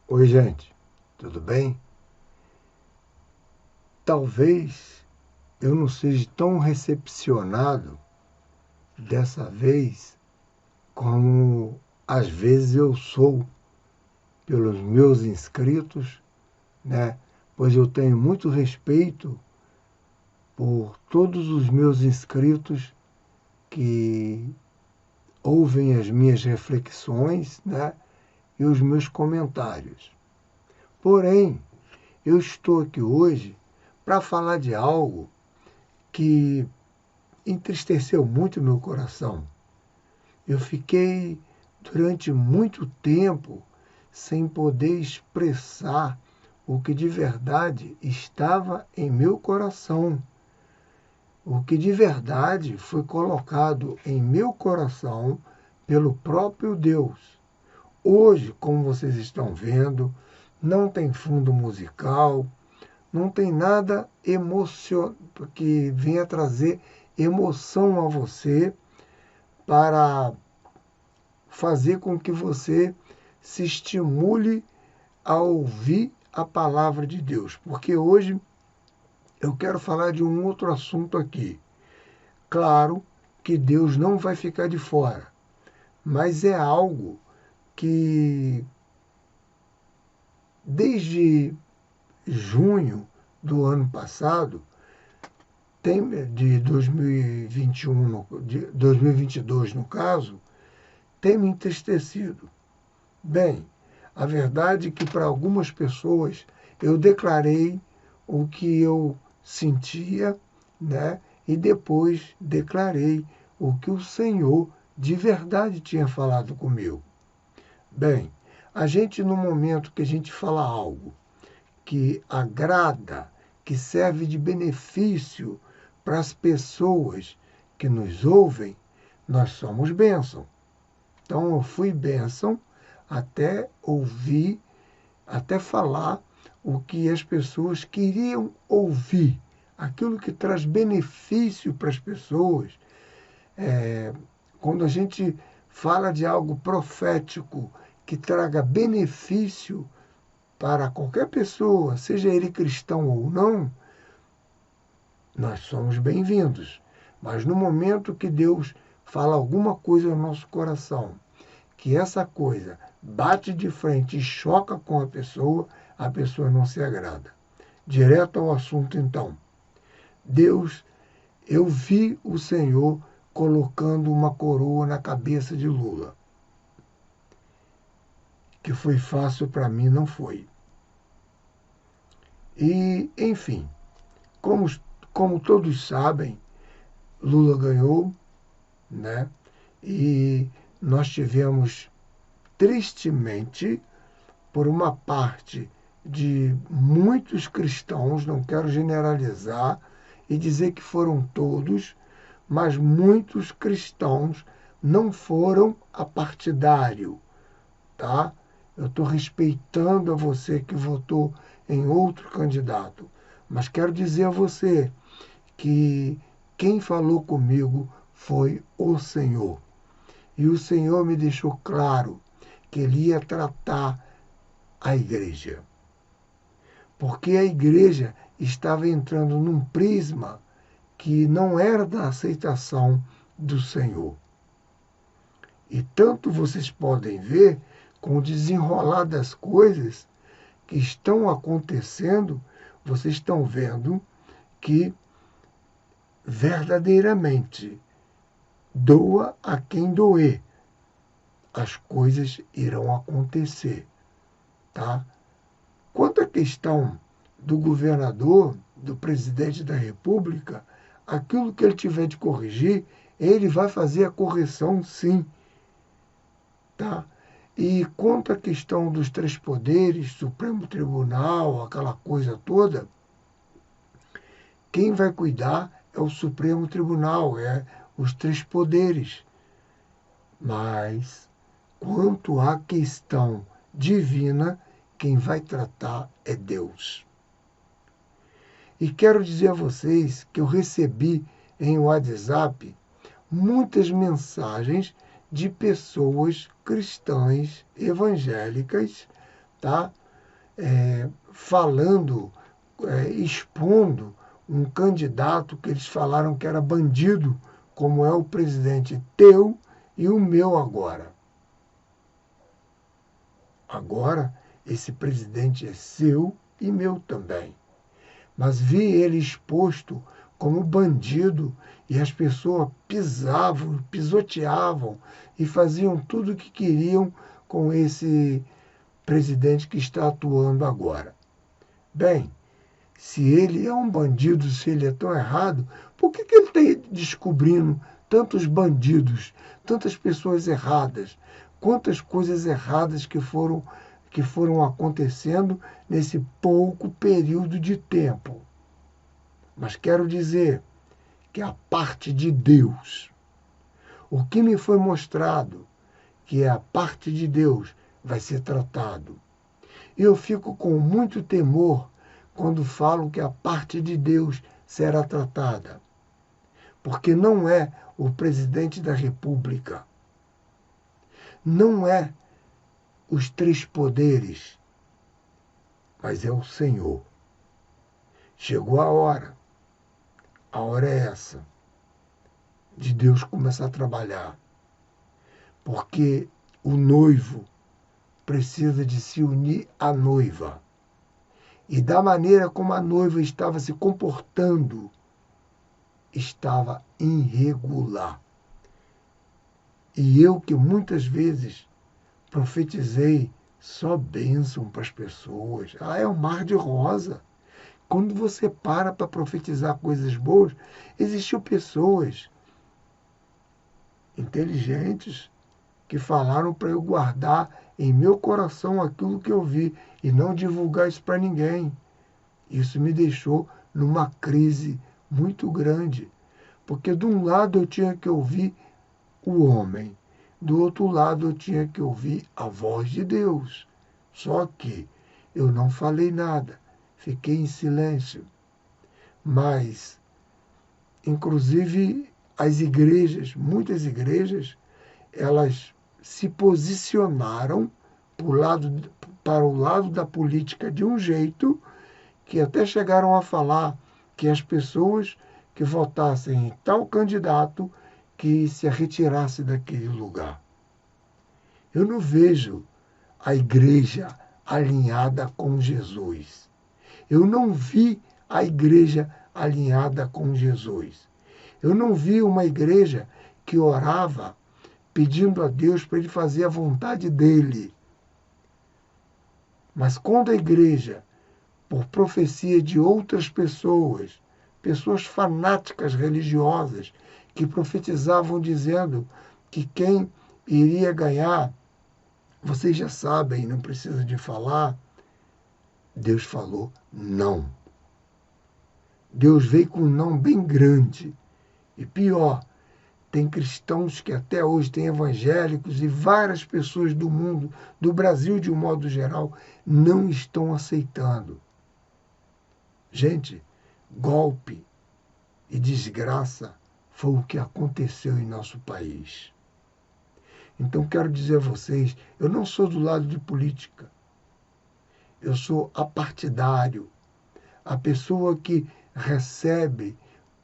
Oi, gente, tudo bem? Talvez eu não seja tão recepcionado dessa vez como às vezes eu sou pelos meus inscritos, né? Pois eu tenho muito respeito por todos os meus inscritos que ouvem as minhas reflexões, né? E os meus comentários. Porém, eu estou aqui hoje para falar de algo que entristeceu muito o meu coração. Eu fiquei durante muito tempo sem poder expressar o que de verdade estava em meu coração. O que de verdade foi colocado em meu coração pelo próprio Deus. Hoje, como vocês estão vendo, não tem fundo musical, não tem nada que venha trazer emoção a você para fazer com que você se estimule a ouvir a palavra de Deus. Porque hoje eu quero falar de um outro assunto aqui. Claro que Deus não vai ficar de fora, mas é algo que desde junho do ano passado, de 2021, de 2022 no caso, tem me entristecido. Bem, a verdade é que para algumas pessoas eu declarei o que eu sentia, né? E depois declarei o que o Senhor de verdade tinha falado comigo. Bem, a gente no momento que a gente fala algo que agrada, que serve de benefício para as pessoas que nos ouvem, nós somos bênção. Então eu fui bênção até ouvir, até falar o que as pessoas queriam ouvir, aquilo que traz benefício para as pessoas. Quando a gente fala de algo profético que traga benefício para qualquer pessoa, seja ele cristão ou não, nós somos bem-vindos. Mas no momento que Deus fala alguma coisa no nosso coração, que essa coisa bate de frente e choca com a pessoa não se agrada. Direto ao assunto, então. Deus, eu vi o Senhor colocando uma coroa na cabeça de Lula. Que foi fácil para mim, não foi. E, enfim, como, como todos sabem, Lula ganhou, né? E nós tivemos, tristemente, por uma parte de muitos cristãos, não quero generalizar e dizer que foram todos, mas muitos cristãos não foram apartidário, tá? Eu estou respeitando a você que votou em outro candidato, mas quero dizer a você que quem falou comigo foi o Senhor. E o Senhor me deixou claro que ele ia tratar a igreja. Porque a igreja estava entrando num prisma que não era da aceitação do Senhor. E tanto vocês podem ver com o desenrolar das coisas que estão acontecendo, vocês estão vendo que verdadeiramente doa a quem doer, as coisas irão acontecer, tá? Quanto à questão do governador, do presidente da República, aquilo que ele tiver de corrigir, ele vai fazer a correção sim, tá? E quanto à questão dos três poderes, Supremo Tribunal, aquela coisa toda, quem vai cuidar é o Supremo Tribunal, é os três poderes. Mas, quanto à questão divina, quem vai tratar é Deus. E quero dizer a vocês que eu recebi em WhatsApp muitas mensagens de pessoas cristãs evangélicas, tá? Falando, expondo um candidato que eles falaram que era bandido, como é o presidente teu e o meu agora. Agora, esse presidente é seu e meu também. Mas vi ele exposto como bandido e as pessoas pisavam, pisoteavam e faziam tudo o que queriam com esse presidente que está atuando agora. Bem, se ele é um bandido, se ele é tão errado, por que ele está descobrindo tantos bandidos, tantas pessoas erradas, quantas coisas erradas que foram acontecendo nesse pouco período de tempo? Mas quero dizer que a parte de Deus, o que me foi mostrado, que é a parte de Deus, vai ser tratado. Eu fico com muito temor quando falo que a parte de Deus será tratada, porque não é o presidente da República, não é os três poderes, mas é o Senhor. Chegou a hora é essa, de Deus começar a trabalhar, porque o noivo precisa de se unir à noiva. E da maneira como a noiva estava se comportando, estava irregular. E eu que muitas vezes profetizei só bênção para as pessoas. É um mar de rosa. Quando você para profetizar coisas boas, existiam pessoas inteligentes que falaram para eu guardar em meu coração aquilo que eu vi e não divulgar isso para ninguém. Isso me deixou numa crise muito grande, porque de um lado eu tinha que ouvir o homem, do outro lado eu tinha que ouvir a voz de Deus. Só que eu não falei nada, fiquei em silêncio. Mas, inclusive, as igrejas, muitas igrejas, elas se posicionaram para o lado da política de um jeito que até chegaram a falar que as pessoas que votassem em tal candidato que se retirasse daquele lugar. Eu não vejo a igreja alinhada com Jesus. Eu não vi a igreja alinhada com Jesus. Eu não vi uma igreja que orava pedindo a Deus para ele fazer a vontade dele. Mas quando a igreja, por profecia de outras pessoas, pessoas fanáticas religiosas, que profetizavam dizendo que quem iria ganhar, vocês já sabem, não precisa de falar, Deus falou não. Deus veio com um não bem grande. E pior, tem cristãos que até hoje têm evangélicos e várias pessoas do mundo, do Brasil de um modo geral, não estão aceitando. Gente, golpe e desgraça foi o que aconteceu em nosso país. Então quero dizer a vocês, eu não sou do lado de política. Eu sou apartidário. A pessoa que recebe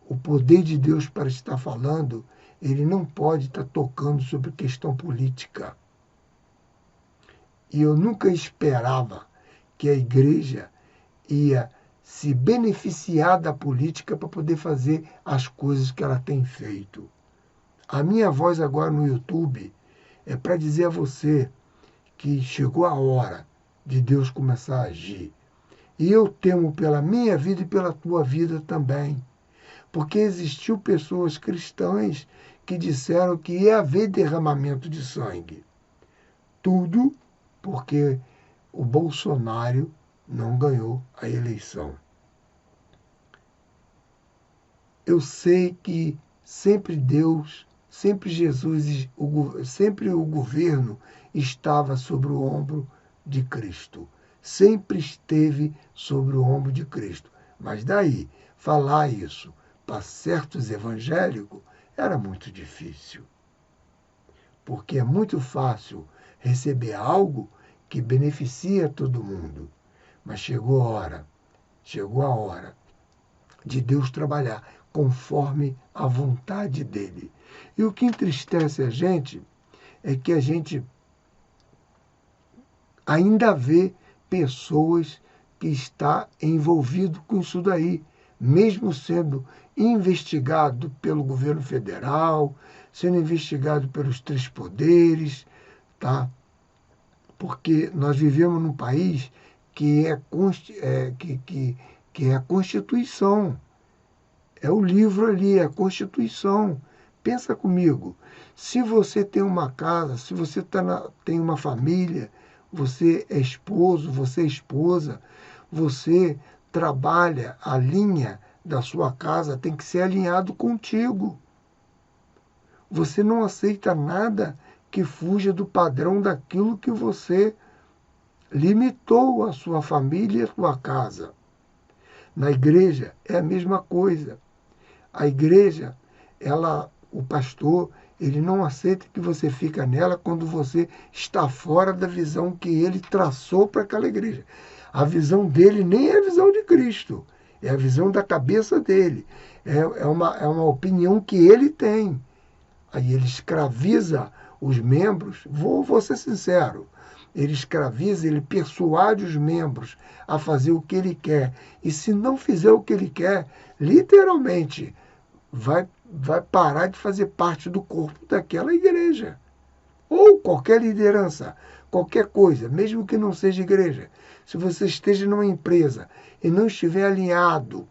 o poder de Deus para estar falando, ele não pode estar tocando sobre questão política. E eu nunca esperava que a igreja ia se beneficiar da política para poder fazer as coisas que ela tem feito. A minha voz agora no YouTube é para dizer a você que chegou a hora de Deus começar a agir. E eu temo pela minha vida e pela tua vida também. Porque existiu pessoas cristãs que disseram que ia haver derramamento de sangue. Tudo porque o Bolsonaro não ganhou a eleição. Eu sei que sempre Deus, sempre Jesus, sempre o governo estava sobre o ombro de Cristo. Sempre esteve sobre o ombro de Cristo. Mas daí, falar isso para certos evangélicos era muito difícil. Porque é muito fácil receber algo que beneficia todo mundo. Mas chegou a hora de Deus trabalhar conforme a vontade dele. E o que entristece a gente é que a gente ainda vê pessoas que estão envolvidas com isso daí, mesmo sendo investigado pelo governo federal, sendo investigado pelos três poderes, tá? Porque nós vivemos num país que é a Constituição. É o livro ali, é a Constituição. Pensa comigo, se você tem uma casa, se você tem uma família, você é esposo, você é esposa, você trabalha, a linha da sua casa tem que ser alinhado contigo. Você não aceita nada que fuja do padrão daquilo que você limitou a sua família e a sua casa. Na igreja é a mesma coisa. A igreja, o pastor, ele não aceita que você fica nela quando você está fora da visão que ele traçou para aquela igreja. A visão dele nem é a visão de Cristo, é a visão da cabeça dele. É uma opinião que ele tem. Aí ele escraviza os membros, vou ser sincero, ele escraviza, ele persuade os membros a fazer o que ele quer. E se não fizer o que ele quer, literalmente, vai parar de fazer parte do corpo daquela igreja. Ou qualquer liderança, qualquer coisa, mesmo que não seja igreja. Se você esteja numa empresa e não estiver alinhado,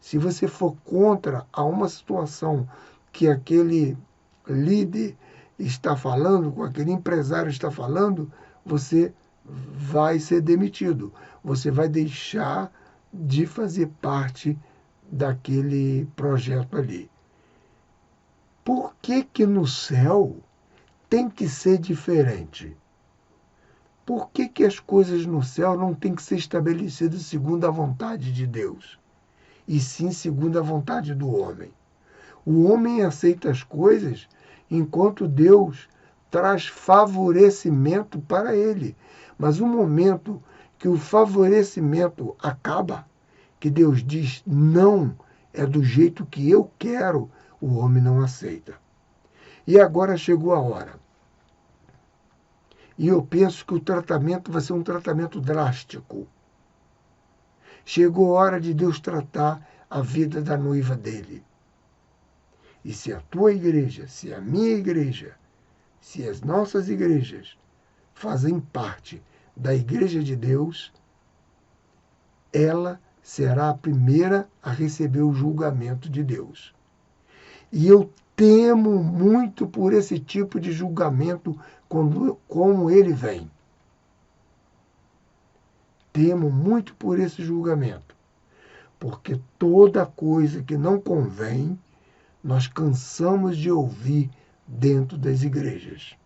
se você for contra a uma situação que aquele líder está falando, com aquele empresário está falando, você vai ser demitido. Você vai deixar de fazer parte daquele projeto ali. Por que no céu tem que ser diferente? Por que as coisas no céu não têm que ser estabelecidas segundo a vontade de Deus, e sim segundo a vontade do homem? O homem aceita as coisas enquanto Deus traz favorecimento para ele. Mas o momento que o favorecimento acaba, que Deus diz não, é do jeito que eu quero, o homem não aceita. E agora chegou a hora. E eu penso que o tratamento vai ser um tratamento drástico. Chegou a hora de Deus tratar a vida da noiva dele. E se a tua igreja, se a minha igreja, se as nossas igrejas fazem parte da igreja de Deus, ela será a primeira a receber o julgamento de Deus. E eu temo muito por esse tipo de julgamento como ele vem. Temo muito por esse julgamento, porque toda coisa que não convém, nós cansamos de ouvir dentro das igrejas.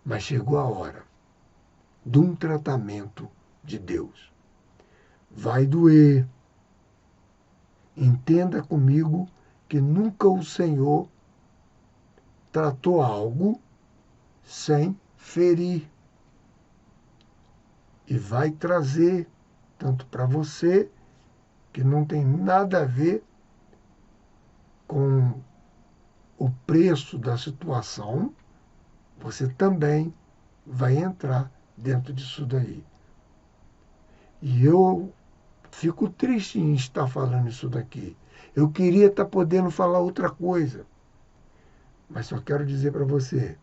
Mas chegou a hora de um tratamento de Deus. Vai doer. Entenda comigo que nunca o Senhor tratou algo sem ferir. E vai trazer, tanto para você, que não tem nada a ver com o preço da situação, você também vai entrar dentro disso daí. E eu fico triste em estar falando isso daqui. Eu queria estar podendo falar outra coisa. Mas só quero dizer para você,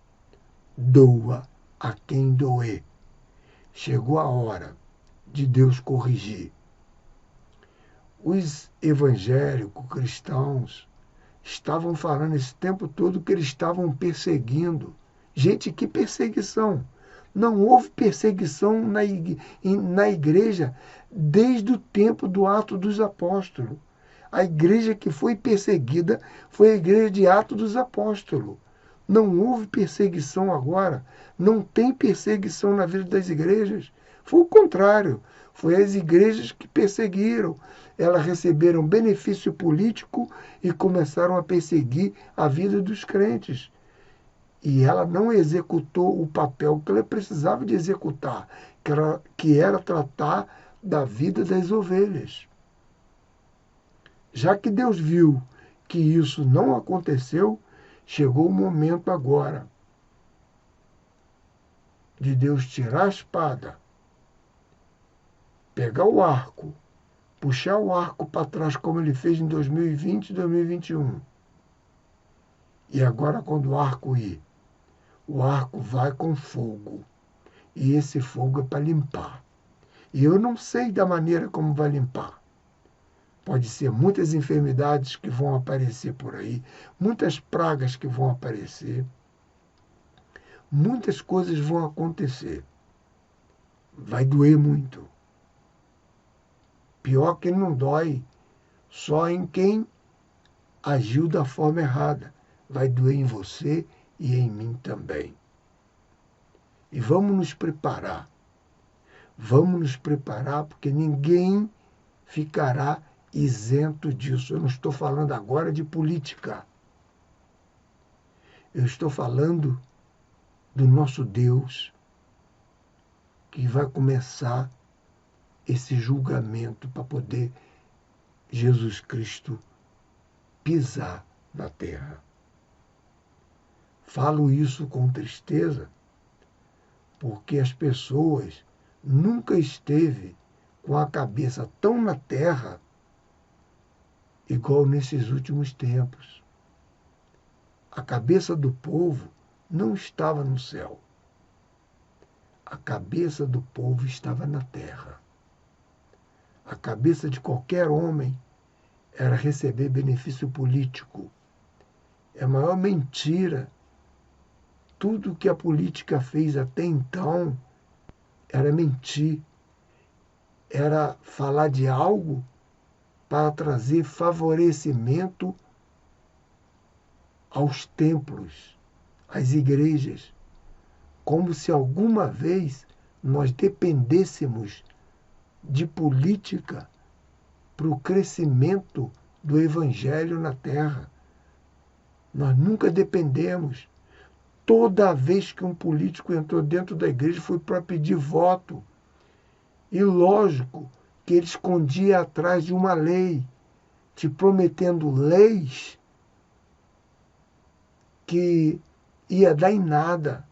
doa a quem doer. Chegou a hora de Deus corrigir. Os evangélicos cristãos estavam falando esse tempo todo que eles estavam perseguindo. Gente, que perseguição! Não houve perseguição na igreja desde o tempo do Atos dos Apóstolos. A igreja que foi perseguida foi a igreja de Atos dos Apóstolos. Não houve perseguição agora. Não tem perseguição na vida das igrejas. Foi o contrário. Foi as igrejas que perseguiram. Elas receberam benefício político e começaram a perseguir a vida dos crentes. E ela não executou o papel que ela precisava de executar, que era tratar da vida das ovelhas. Já que Deus viu que isso não aconteceu, chegou o momento agora de Deus tirar a espada, pegar o arco, puxar o arco para trás como ele fez em 2020 e 2021. E agora, quando o arco ir, o arco vai com fogo. E esse fogo é para limpar. E eu não sei da maneira como vai limpar. Pode ser muitas enfermidades que vão aparecer por aí, muitas pragas que vão aparecer, muitas coisas vão acontecer. Vai doer muito. Pior que não dói só em quem agiu da forma errada. Vai doer em você e em mim também. E vamos nos preparar. Vamos nos preparar porque ninguém ficará isento disso. Eu não estou falando agora de política. Eu estou falando do nosso Deus que vai começar esse julgamento para poder Jesus Cristo pisar na terra. Falo isso com tristeza porque as pessoas nunca esteve com a cabeça tão na terra igual nesses últimos tempos. A cabeça do povo não estava no céu. A cabeça do povo estava na terra. A cabeça de qualquer homem era receber benefício político. É a maior mentira. Tudo que a política fez até então era mentir. Era falar de algo para trazer favorecimento aos templos, às igrejas, como se alguma vez nós dependêssemos de política para o crescimento do evangelho na terra. Nós nunca dependemos. Toda vez que um político entrou dentro da igreja foi para pedir voto. E lógico que ele escondia atrás de uma lei, te prometendo leis que ia dar em nada.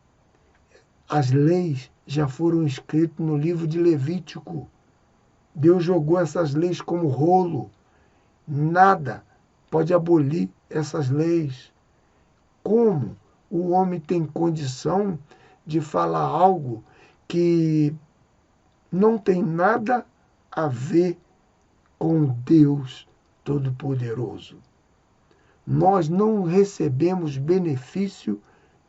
As leis já foram escritas no livro de Levítico. Deus jogou essas leis como rolo. Nada pode abolir essas leis. Como o homem tem condição de falar algo que não tem nada a ver com Deus Todo-Poderoso? Nós não recebemos benefício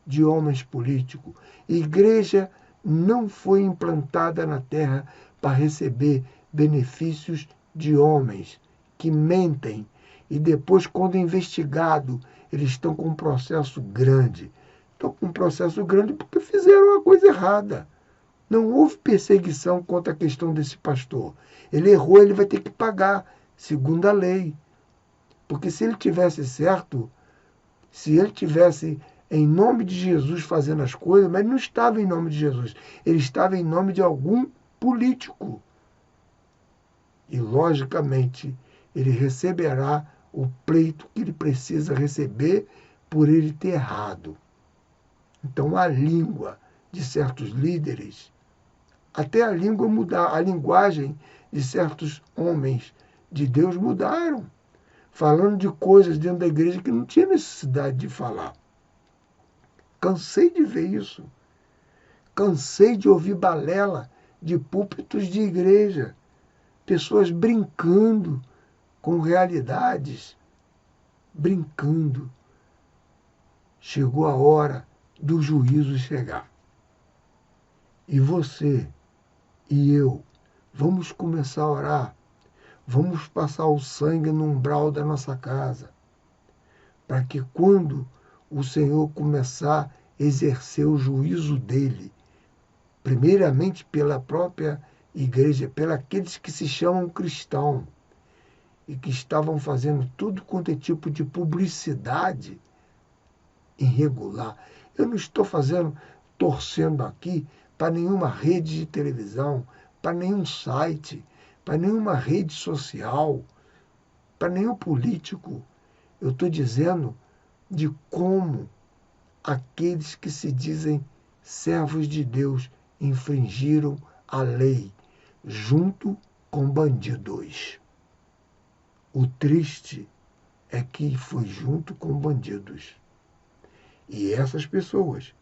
de homens políticos. Igreja não foi implantada na terra para receber benefícios de homens que mentem e depois, quando investigado, eles estão com um processo grande. Estão com um processo grande porque fizeram a coisa errada. Não houve perseguição contra a questão desse pastor. Ele errou, ele vai ter que pagar, segundo a lei. Porque se ele tivesse certo, se ele tivesse em nome de Jesus fazendo as coisas, mas não estava em nome de Jesus, ele estava em nome de algum político. E, logicamente, ele receberá o pleito que ele precisa receber por ele ter errado. Então, a língua de certos líderes, até a língua mudar, a linguagem de certos homens de Deus mudaram, falando de coisas dentro da igreja que não tinha necessidade de falar. Cansei de ver isso. Cansei de ouvir balela de púlpitos de igreja. Pessoas brincando com realidades. Brincando. Chegou a hora do juízo chegar. E você e eu vamos começar a orar. Vamos passar o sangue no umbral da nossa casa. Para que quando o Senhor começar a exercer o juízo dele, primeiramente pela própria igreja, pelos aqueles que se chamam cristãos e que estavam fazendo tudo quanto é tipo de publicidade irregular. Eu não estou torcendo aqui para nenhuma rede de televisão, para nenhum site, para nenhuma rede social, para nenhum político. Eu estou dizendo de como aqueles que se dizem servos de Deus infringiram a lei junto com bandidos. O triste é que foi junto com bandidos. E essas pessoas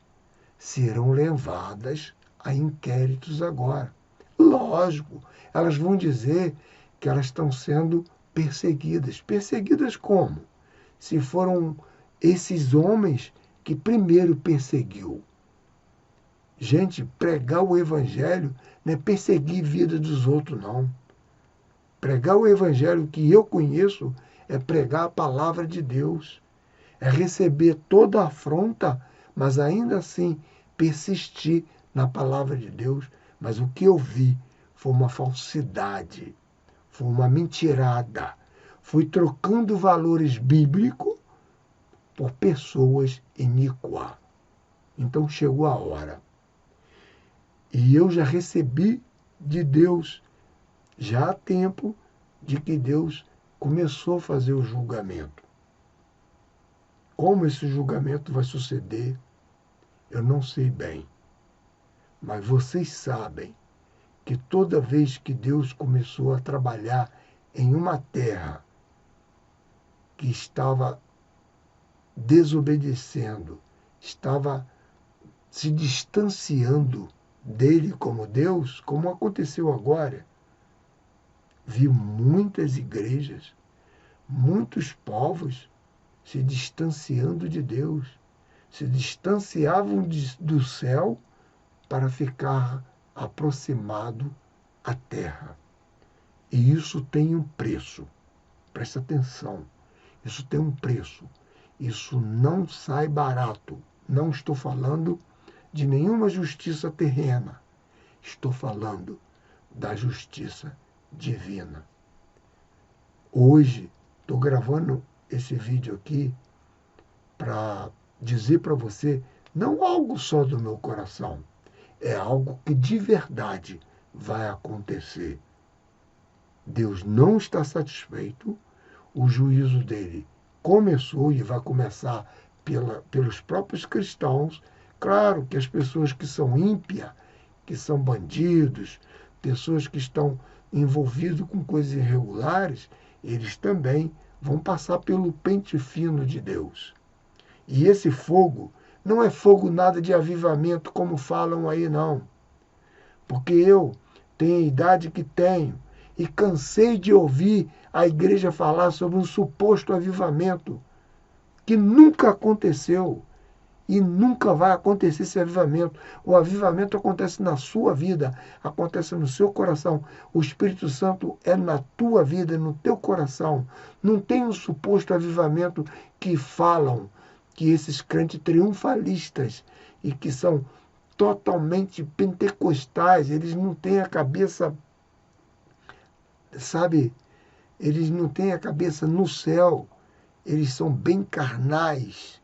serão levadas a inquéritos agora. Lógico, elas vão dizer que elas estão sendo perseguidas. Perseguidas como? Se foram esses homens que primeiro perseguiu. Gente, pregar o evangelho não é perseguir a vida dos outros, não. Pregar o evangelho que eu conheço é pregar a palavra de Deus. É receber toda a afronta, mas ainda assim persistir na palavra de Deus. Mas o que eu vi foi uma falsidade, foi uma mentirada. Fui trocando valores bíblicos por pessoas iníquas. Então chegou a hora. E eu já recebi de Deus, já há tempo, de que Deus começou a fazer o julgamento. Como esse julgamento vai suceder, eu não sei bem. Mas vocês sabem que toda vez que Deus começou a trabalhar em uma terra que estava desobedecendo, estava se distanciando dele como Deus, como aconteceu agora, vi muitas igrejas, muitos povos se distanciando de Deus, se distanciavam do céu para ficar aproximado à terra. E isso tem um preço. Presta atenção. Isso tem um preço. Isso não sai barato. Não estou falando de nenhuma justiça terrena. Estou falando da justiça divina. Hoje, estou gravando esse vídeo aqui para dizer para você, não algo só do meu coração, é algo que de verdade vai acontecer. Deus não está satisfeito, o juízo dele começou e vai começar pelos próprios cristãos. Claro que as pessoas que são ímpias, que são bandidos, pessoas que estão envolvidos com coisas irregulares, eles também vão passar pelo pente fino de Deus. E esse fogo não é fogo nada de avivamento, como falam aí, não. Porque eu tenho a idade que tenho e cansei de ouvir a igreja falar sobre um suposto avivamento que nunca aconteceu e nunca vai acontecer esse avivamento. O avivamento acontece na sua vida, acontece no seu coração. O Espírito Santo é na tua vida, no teu coração. Não tem um suposto avivamento que falam que esses crentes triunfalistas e que são totalmente pentecostais, eles não têm a cabeça, sabe, eles não têm a cabeça no céu, eles são bem carnais,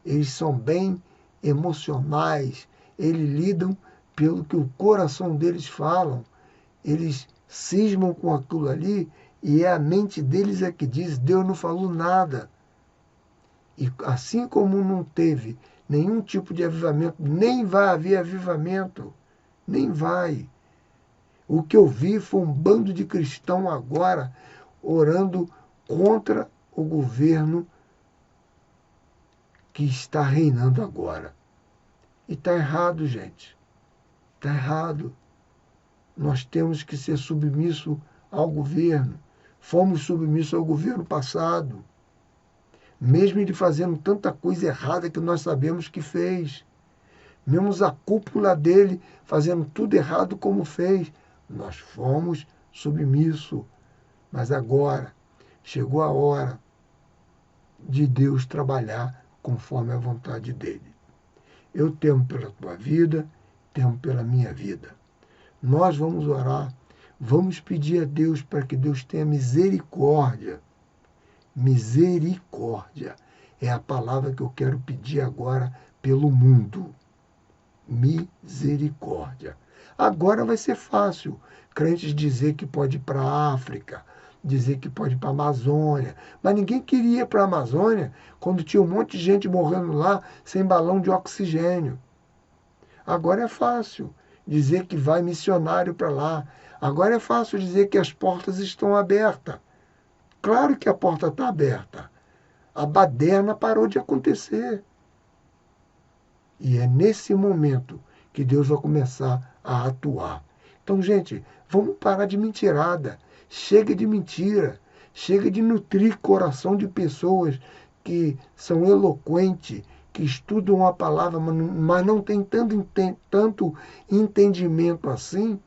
eles são bem emocionais, eles lidam pelo que o coração deles falam, eles cismam com aquilo ali e é a mente deles é que diz, Deus não falou nada. E assim como não teve nenhum tipo de avivamento, nem vai haver avivamento, nem vai. O que eu vi foi um bando de cristãos agora orando contra o governo que está reinando agora. E está errado, gente. Está errado. Nós temos que ser submissos ao governo. Fomos submissos ao governo passado. Mesmo ele fazendo tanta coisa errada que nós sabemos que fez. Mesmo a cúpula dele fazendo tudo errado como fez. Nós fomos submissos. Mas agora chegou a hora de Deus trabalhar conforme a vontade dele. Eu temo pela tua vida, temo pela minha vida. Nós vamos orar, vamos pedir a Deus para que Deus tenha misericórdia. Misericórdia é a palavra que eu quero pedir agora pelo mundo. Misericórdia. Agora vai ser fácil crentes dizer que pode ir para a África, dizer que pode ir para a Amazônia, mas ninguém queria ir para a Amazônia quando tinha um monte de gente morrendo lá sem balão de oxigênio. Agora é fácil dizer que vai missionário para lá. Agora é fácil dizer que as portas estão abertas. Claro que a porta está aberta. A baderna parou de acontecer. E é nesse momento que Deus vai começar a atuar. Então, gente, vamos parar de mentirada. Chega de mentira. Chega de nutrir coração de pessoas que são eloquentes, que estudam a palavra, mas não têm tanto entendimento assim,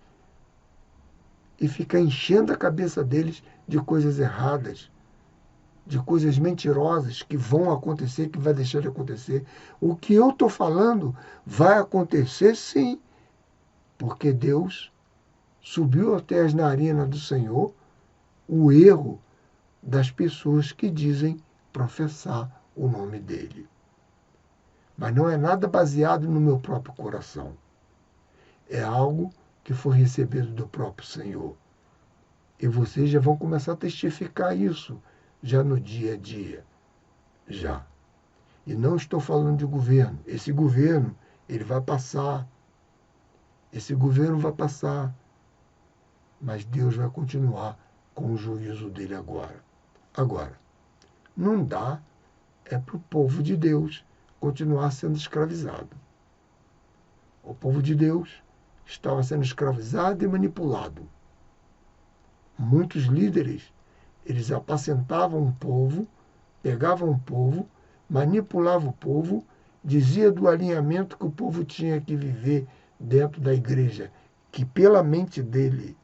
e fica enchendo a cabeça deles de coisas erradas, de coisas mentirosas que vão acontecer, que vai deixar de acontecer. O que eu estou falando vai acontecer sim, porque Deus subiu até as narinas do Senhor o erro das pessoas que dizem professar o nome dele. Mas não é nada baseado no meu próprio coração. É algo que foi recebido do próprio Senhor. E vocês já vão começar a testificar isso já no dia a dia. Já. E não estou falando de governo. Esse governo, ele vai passar. Esse governo vai passar. Mas Deus vai continuar com o juízo dele agora. Agora, não dá para o povo de Deus continuar sendo escravizado. O povo de Deus estava sendo escravizado e manipulado. Muitos líderes, eles apacentavam o povo, pegavam o povo, manipulavam o povo, dizia do alinhamento que o povo tinha que viver dentro da igreja, que pela mente dele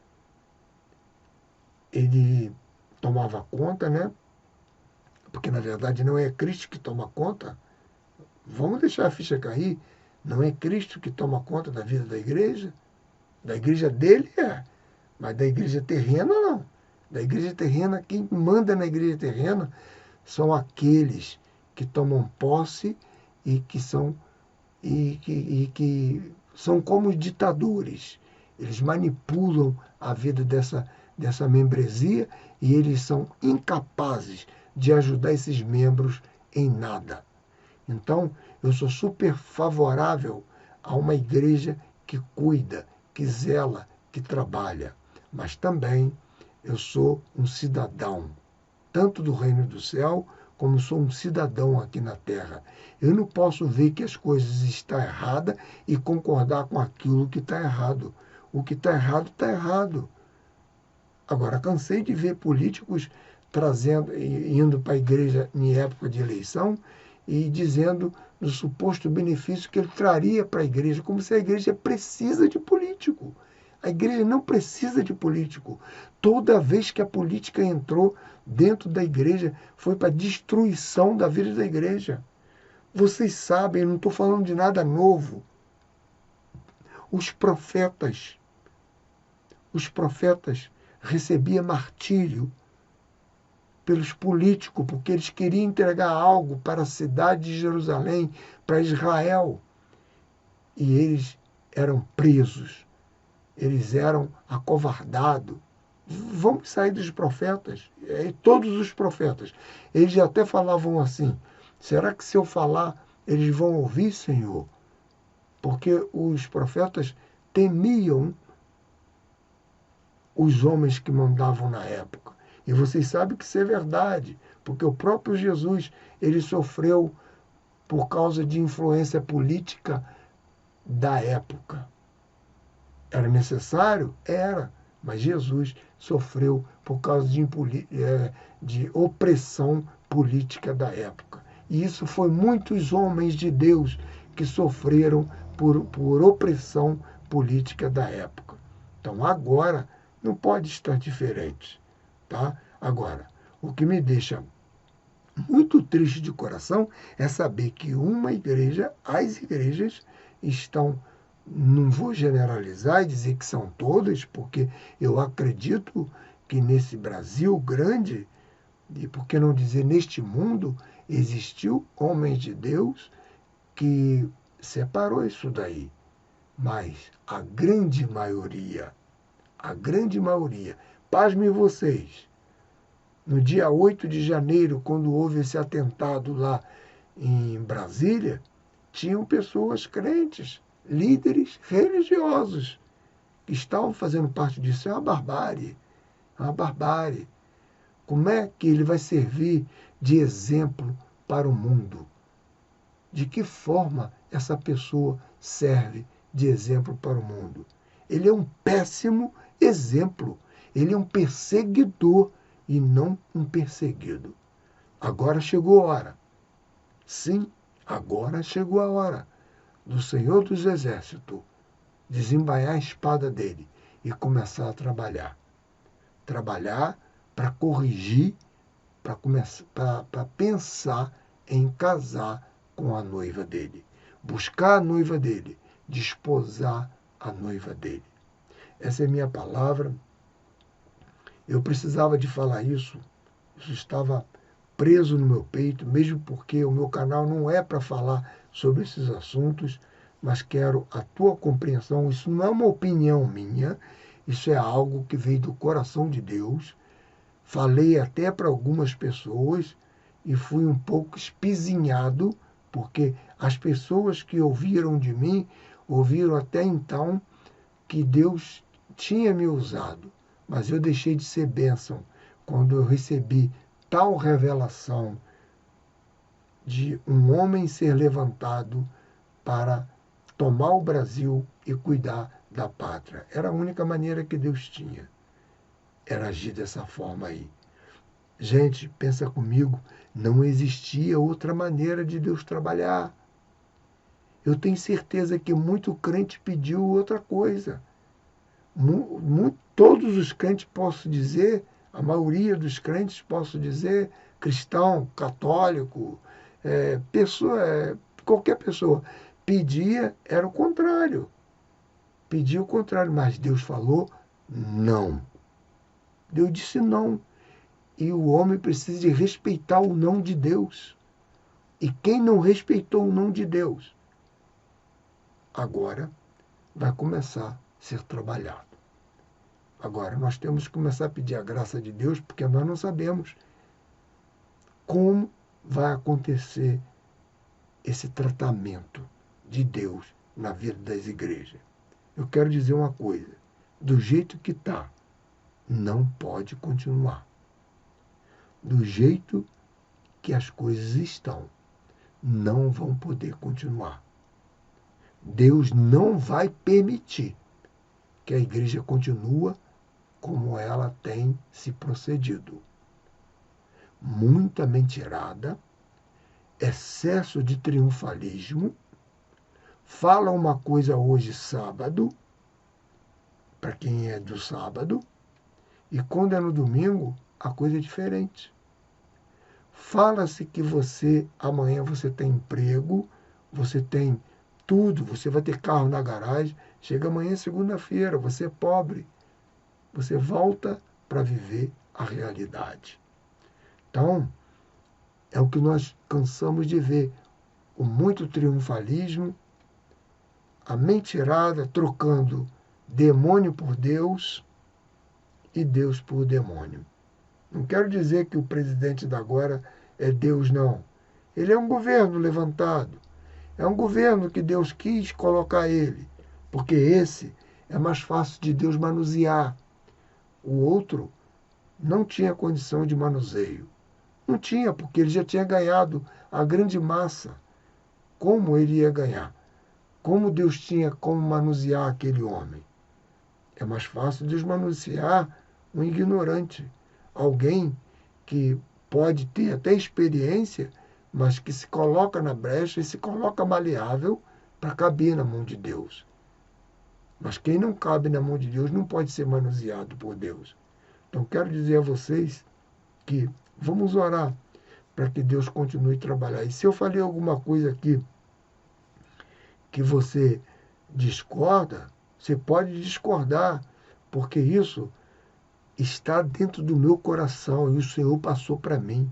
ele tomava conta, né? Porque na verdade não é Cristo que toma conta. Vamos deixar a ficha cair. Não é Cristo que toma conta da vida da igreja. Da igreja dele é. Mas da igreja terrena, não. Da igreja terrena, quem manda na igreja terrena são aqueles que tomam posse e que são como ditadores. Eles manipulam a vida dessa membresia e eles são incapazes de ajudar esses membros em nada. Então, eu sou super favorável a uma igreja que cuida, que zela, que trabalha. Mas também eu sou um cidadão, tanto do reino do céu, como sou um cidadão aqui na terra. Eu não posso ver que as coisas estão erradas e concordar com aquilo que está errado. O que está errado, está errado. Agora, cansei de ver políticos indo para a igreja em época de eleição e dizendo do suposto benefício que ele traria para a igreja, como se a igreja precisa de político. A igreja não precisa de político. Toda vez que a política entrou dentro da igreja, foi para a destruição da vida da igreja. Vocês sabem, eu não estou falando de nada novo. Os profetas recebiam martírio pelos políticos, porque eles queriam entregar algo para a cidade de Jerusalém, para Israel. E eles eram presos, eles eram acovardados. Vamos sair dos profetas, todos os profetas. Eles até falavam assim, será que se eu falar, eles vão ouvir, Senhor? Porque os profetas temiam os homens que mandavam na época. E vocês sabem que isso é verdade, porque o próprio Jesus, ele sofreu por causa de influência política da época. Era necessário? Era, mas Jesus sofreu por causa de opressão política da época. E isso foi muitos homens de Deus que sofreram por opressão política da época. Então agora não pode estar diferente. Tá? Agora, o que me deixa muito triste de coração é saber que as igrejas estão, não vou generalizar e dizer que são todas, porque eu acredito que nesse Brasil grande, e por que não dizer neste mundo, existiu homens de Deus que separou isso daí. Mas a grande maioria, pasmem vocês, no dia 8 de janeiro, quando houve esse atentado lá em Brasília, tinham pessoas crentes, líderes religiosos, que estavam fazendo parte disso. É uma barbárie. É uma barbárie. Como é que ele vai servir de exemplo para o mundo? De que forma essa pessoa serve de exemplo para o mundo? Ele é um péssimo exemplo. Ele é um perseguidor e não um perseguido. Agora chegou a hora. Sim, agora chegou a hora do Senhor dos Exércitos desembainhar a espada dele e começar a trabalhar. Trabalhar para corrigir, para pensar em casar com a noiva dele. Buscar a noiva dele, desposar a noiva dele. Essa é a minha palavra. Eu precisava de falar isso. Isso estava preso no meu peito, mesmo porque o meu canal não é para falar sobre esses assuntos, mas quero a tua compreensão. Isso não é uma opinião minha, isso é algo que veio do coração de Deus. Falei até para algumas pessoas e fui um pouco espizinhado, porque as pessoas que ouviram de mim, ouviram até então que Deus tinha me usado, mas eu deixei de ser bênção quando eu recebi tal revelação de um homem ser levantado para tomar o Brasil e cuidar da pátria. Era a única maneira que Deus tinha, era agir dessa forma aí. Gente, pensa comigo, não existia outra maneira de Deus trabalhar. Eu tenho certeza que muito crente pediu outra coisa. Todos os crentes, posso dizer, a maioria dos crentes, posso dizer, cristão, católico, qualquer pessoa, pedia, era o contrário. Pedia o contrário, mas Deus falou não. Deus disse não. E o homem precisa de respeitar o não de Deus. E quem não respeitou o não de Deus, agora vai começar a ser trabalhado. Agora, nós temos que começar a pedir a graça de Deus, porque nós não sabemos como vai acontecer esse tratamento de Deus na vida das igrejas. Eu quero dizer uma coisa: do jeito que está, não pode continuar. Do jeito que as coisas estão, não vão poder continuar. Deus não vai permitir que a igreja continue como ela tem se procedido. Muita mentirada, excesso de triunfalismo, fala uma coisa hoje sábado, para quem é do sábado, e quando é no domingo, a coisa é diferente. Fala-se que amanhã você tem emprego, você tem tudo, você vai ter carro na garagem, chega amanhã, segunda-feira, você é pobre. Você volta para viver a realidade. Então, é o que nós cansamos de ver. O muito triunfalismo, a mentirada, trocando demônio por Deus e Deus por demônio. Não quero dizer que o presidente da agora é Deus, não. Ele é um governo levantado. É um governo que Deus quis colocar ele, porque esse é mais fácil de Deus manusear. O outro não tinha condição de manuseio. Não tinha, porque ele já tinha ganhado a grande massa. Como ele ia ganhar? Como Deus tinha como manusear aquele homem? É mais fácil Deus manusear um ignorante. Alguém que pode ter até experiência, mas que se coloca na brecha e se coloca maleável para caber na mão de Deus. Mas quem não cabe na mão de Deus não pode ser manuseado por Deus. Então, quero dizer a vocês que vamos orar para que Deus continue a trabalhar. E se eu falei alguma coisa aqui que você discorda, você pode discordar, porque isso está dentro do meu coração e o Senhor passou para mim.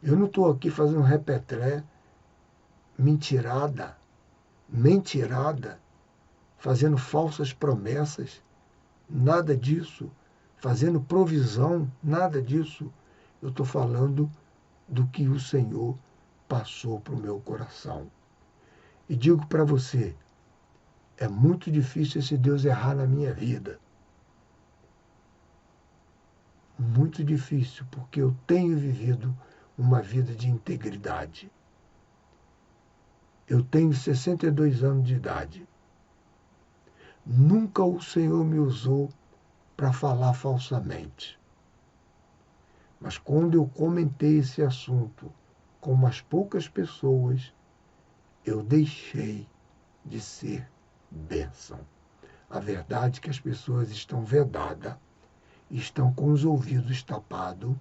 Eu não estou aqui fazendo repetré, mentirada, fazendo falsas promessas, nada disso, fazendo provisão, nada disso. Eu estou falando do que o Senhor passou para o meu coração. E digo para você, é muito difícil esse Deus errar na minha vida. Muito difícil, porque eu tenho vivido uma vida de integridade. Eu tenho 62 anos de idade. Nunca o Senhor me usou para falar falsamente. Mas quando eu comentei esse assunto com umas poucas pessoas, eu deixei de ser bênção. A verdade é que as pessoas estão vedadas, estão com os ouvidos tapados.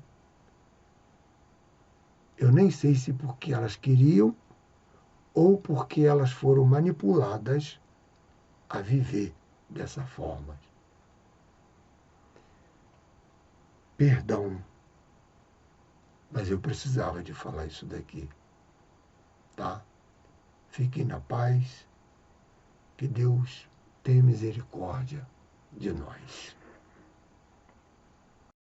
Eu nem sei se porque elas queriam ou porque elas foram manipuladas a viver dessa forma. Perdão, mas eu precisava de falar isso daqui, tá? Fiquem na paz, que Deus tenha misericórdia de nós.